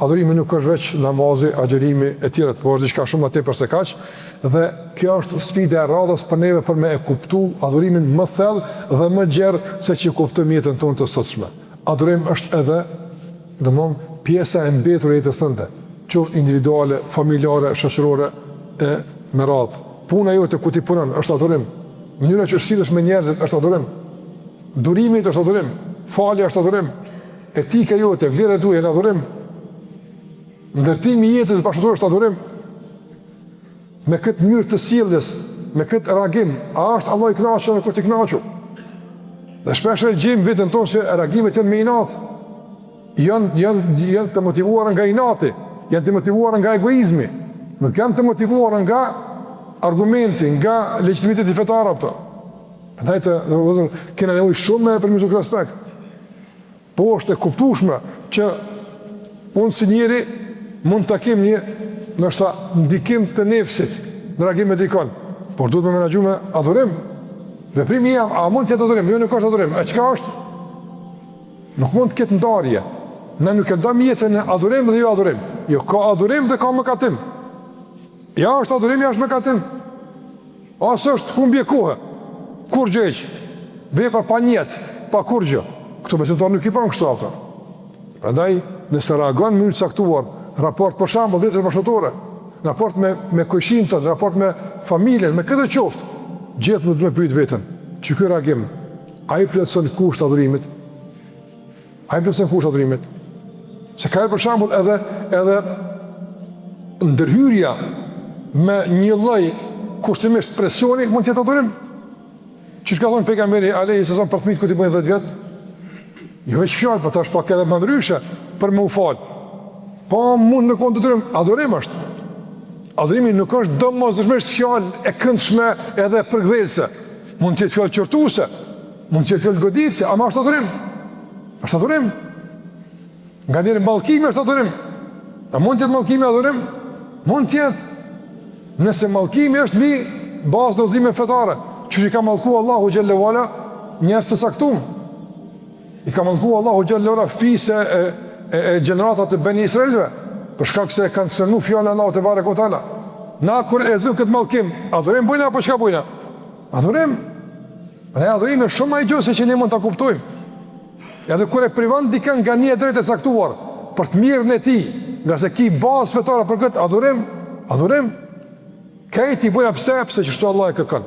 adhurimi nuk është veç namazi, agjerimi e tjera, por është diçka shumë më tepër se kaq, dhe kjo është sfida e radhës për neve për me e kuptu adhurimin më thellë dhe më gjerë se që kuptojmë jetën tonë të sotshme. Adhurim është edhe, domthonë, pjesa e mbetur e jetës tënde, qoftë individuale, familjare, shoqërore e me radhë. Puna jote ku ti punon është adhurim. Mënyra që sillesh me njerëzit është adhurim. Durimi është adhurim. Falja është adhurim. Etika jote, vlerat tuaja janë adhurim. Ndërtimi i jetës bashkëtorë është adhurim. Me këtë mënyrë të sjelljes, me këtë reagim, a është Allah i kënaqur apo ti kënaqur? Dhe shpesh e gjejmë veten tonë se reagimet janë me inat. Janë të motivuara nga inati, janë të motivuara nga egoizmi, nuk janë të motivuara nga argumenti, nga legitimiteti fetar apo. Prandaj kena nevojë shumë për këtë aspekt. Po është e kuptueshme që unë si njeri mund të kem një nështë ndikim të nefsit në reagim me dikon, por duhet me menaxhu me adhurim. Veprimi jam, a mund të jetë adhurim? Jo, nuk është adhurim. E çka është? Nuk mund të ketë ndarje. Ne nuk e ndam jetën në adhurim dhe jo adhurim. Jo, ka adhurim dhe ka mëkatim. Ja është adhurim, ja është mëkatim. Asë është humbje kohë. Kur gjë heq. Vepra pa njetë, pa kur gjë. Këto besimtar nuk i pranë kështu ata. Prandaj, nëse reagon në mënyrë të caktuar, raport për shembull vetëm bashkëtorë, raport me kujshin tonë, raport me familjen, me këtë qoftë, gjithmonë duhet të pyet veten, çu ky reagim, ai plotson kusht adhurimit? Ai plotson kusht adhurimit? Se ka për shembull edhe ndërhyrja me një lloj kushtimisht presioni mund të jetë adhurim. Çu ka thonë pejgamberi alayhi sallam për fëmijët kur i bëjnë 10 vjet? Jo veç fjalë, por tash pak edhe më ndryshe për më u fal. Po mund në konturim, adhurim është. Adhurimi nuk është domosdoshmërisht fjalë e këndshme edhe përgdhelëse. Mund të jetë fjalë qortuese, mund të jetë fjalë goditëse, ama është adhurim. Është adhurim. Nga njëri mallkimi është adhurim. A mund të jetë mallkimi adhurim? Mund të jetë. Nëse mallkimi është mbi bazë udhëzime fetare, çuçi ka mallku Allahu xhallahu ala njerëz të saktuar. I ka mallku Allahu xhallahu ala fisë e gjeneratat të Beni Israelve, për shkak se kanë shënuar fjalën e Allahut te barekutaala. Na kur e zëm këtë mallkim, adhurim bujna apo çka bujna? Adhurim. Ne adhurimi është shumë më i gjuhë se që ne mund ta kuptojmë. Edhe kur e privon dikën nga një drejtë e caktuar për të mirën e tij, nga se ki bazë fetare për këtë adhurim, Këti bujna pse çështo Allah e kërkon.